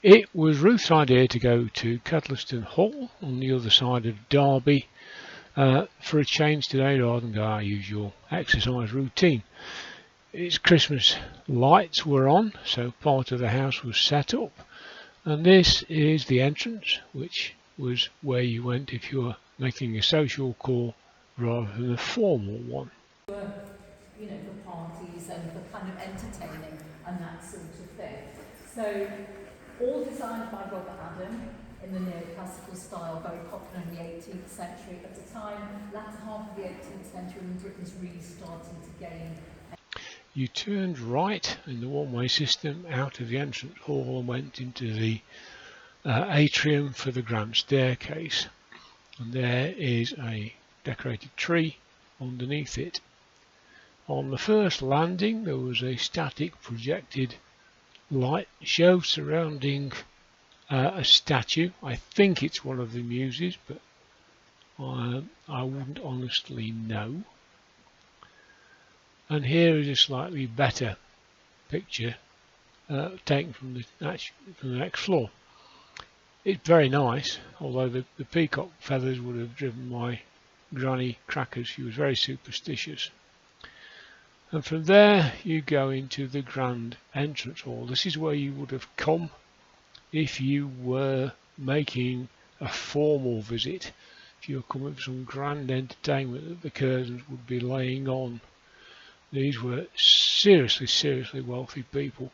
It was Ruth's idea to go to Kedleston Hall on the other side of Derby for a change today rather than go our usual exercise routine. Its Christmas lights were on, so part of the house was set up, and this is the entrance, which was where you went if you were making a social call rather than a formal one. For parties and for kind of entertaining and that sort of thing. So, all designed by Robert Adam in the neoclassical style, very popular in the 18th century. At the time, latter half of the 18th century, when Britain's really starting to gain. You turned right in the one-way system out of the entrance hall and went into the atrium for the grand staircase, and there is a decorated tree underneath it. On the first landing there was a static projected light show surrounding a statue. I think it's one of the muses, but I wouldn't honestly know. And here is a slightly better picture taken from the next floor. It's very nice, although the peacock feathers would have driven my granny crackers. She was very superstitious. And from there you go into the grand entrance hall. This is where you would have come if you were making a formal visit. If you were coming for some grand entertainment that the curtains would be laying on. These were seriously wealthy people.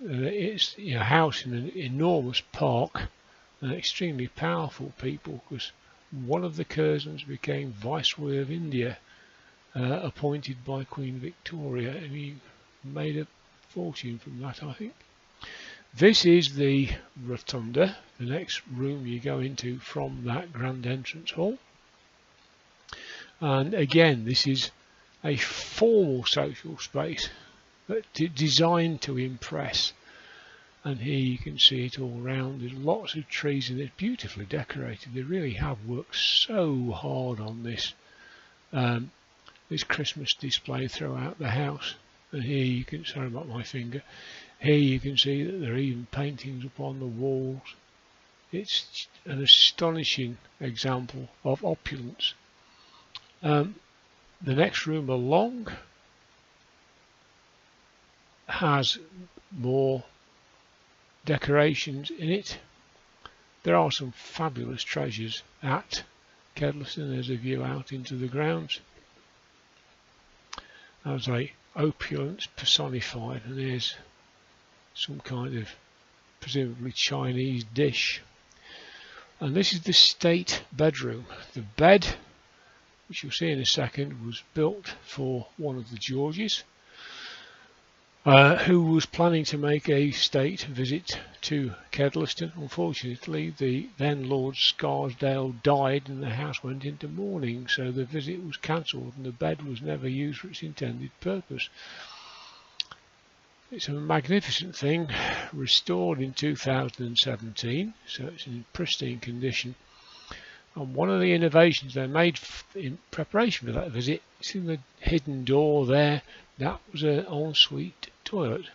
It's a house in an enormous park, and extremely powerful people, because one of the Curzons became Viceroy of India, appointed by Queen Victoria, and he made a fortune from that, I think. This is the rotunda, the next room you go into from that grand entrance hall. And again, this is a formal social space, but designed to impress. And here you can see it all around. There's lots of trees and it's beautifully decorated. They really have worked so hard on this this Christmas display throughout the house. And here you can, sorry about my finger, here you can see that there are even paintings upon the walls. It's an astonishing example of opulence. The next room along has more decorations in it. There are some fabulous treasures at Kedleston. There's a view out into the grounds. As a opulence personified, and there's some kind of presumably Chinese dish. And this is the state bedroom. The bed, which you'll see in a second, was built for one of the Georges, who was planning to make a state visit to Kedleston. Unfortunately, the then Lord Scarsdale died and the house went into mourning, so the visit was cancelled and the bed was never used for its intended purpose. It's a magnificent thing, restored in 2017, so it's in pristine condition. And one of the innovations they made in preparation for that visit, it's in the hidden door there, that was an ensuite toilet.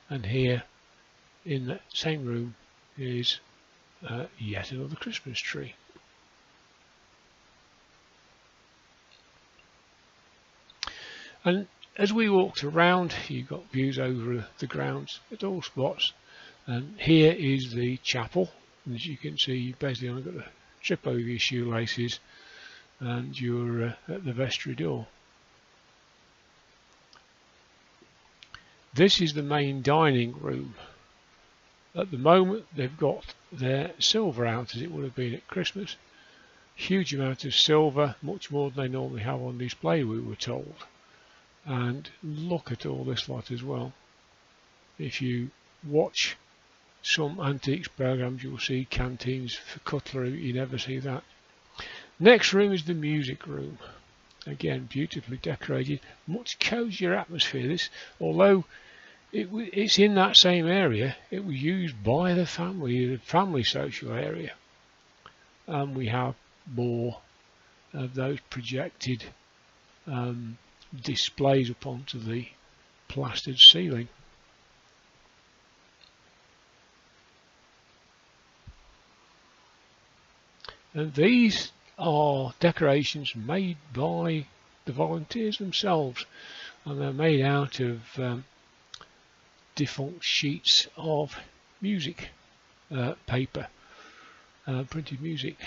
And here in that same room is yet another Christmas tree. And as we walked around, you got views over the grounds at all spots. And here is the chapel. And as you can see, you've basically only got to trip over your shoelaces and you're at the vestry door. This is the main dining room. At the moment they've got their silver out as it would have been at Christmas. Huge amount of silver, much more than they normally have on display, we were told. And look at all this lot as well. If you watch some antiques programs, you'll see canteens for cutlery. You never see that. Next room is the music room. Again, beautifully decorated, much cosier atmosphere. This, although it's in that same area, it was used by the family social area. And we have more of those projected displays up onto the plastered ceiling. And these are decorations made by the volunteers themselves, and they're made out of defunct sheets of music paper, printed music.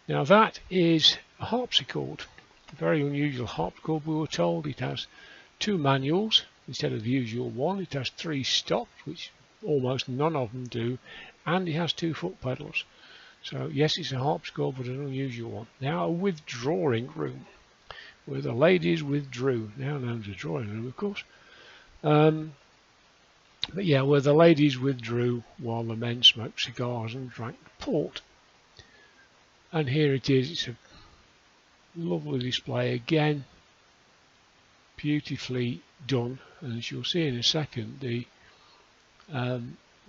Now that is a harpsichord, a very unusual harpsichord. We were told it has 2 manuals instead of the usual one. It has 3 stops, which almost none of them do, and it has 2 foot pedals. So yes, it's a harpsichord, but an unusual one. Now a withdrawing room, where the ladies withdrew, now known as a drawing room, of course. But yeah, where the ladies withdrew while the men smoked cigars and drank port. And here it is. It's a lovely display again, beautifully done. And as you'll see in a second, the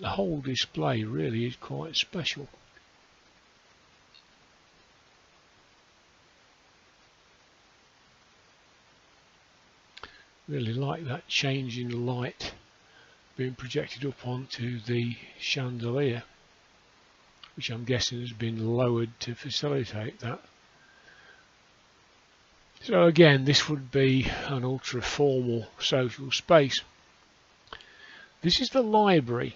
whole display really is quite special. Really like that change in light being projected up onto the chandelier, which I'm guessing has been lowered to facilitate that. So again, this would be an ultra formal social space. This is the library,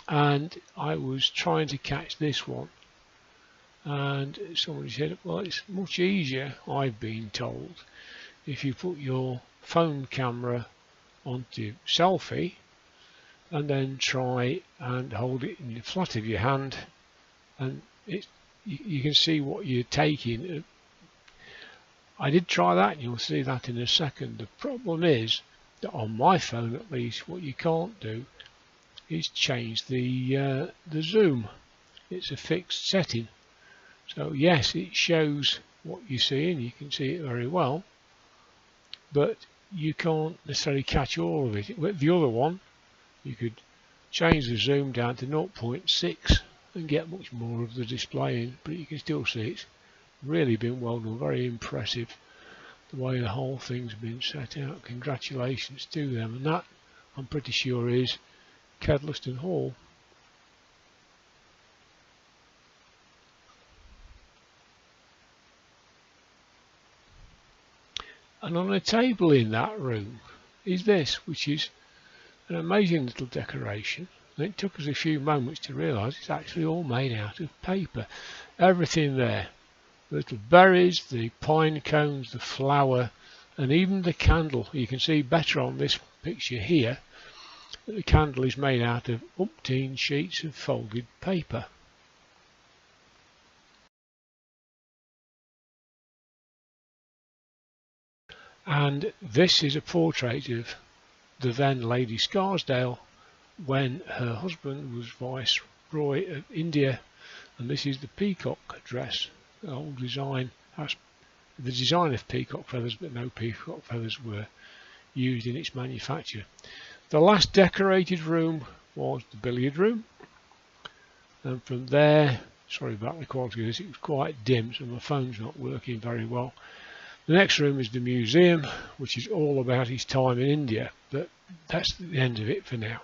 and I was trying to catch this one, and somebody said, well, it's much easier, I've been told, if you put your phone camera onto selfie and then try and hold it in the flat of your hand, and you can see what you're taking. I did try that, and you'll see that in a second. The problem is that on my phone, at least, what you can't do is change the zoom. It's a fixed setting. So yes, it shows what you see, and you can see it very well, but you can't necessarily catch all of it. With the other one, you could change the zoom down to 0.6 and get much more of the display in, but you can still see it's really been well done. Very impressive the way the whole thing's been set out. Congratulations to them. And that, I'm pretty sure, is Kedleston Hall. And on a table in that room is this, which is an amazing little decoration. And it took us a few moments to realise it's actually all made out of paper. Everything there, the little berries, the pine cones, the flower, and even the candle. You can see better on this picture here that the candle is made out of umpteen sheets of folded paper. And this is a portrait of the then Lady Scarsdale when her husband was Viceroy of India, and this is the peacock dress. The old design has the design of peacock feathers, but no peacock feathers were used in its manufacture. The last decorated room was the billiard room, and from there, sorry about the quality of this, it was quite dim, so my phone's not working very well. The next room is the museum, which is all about his time in India, but that's the end of it for now.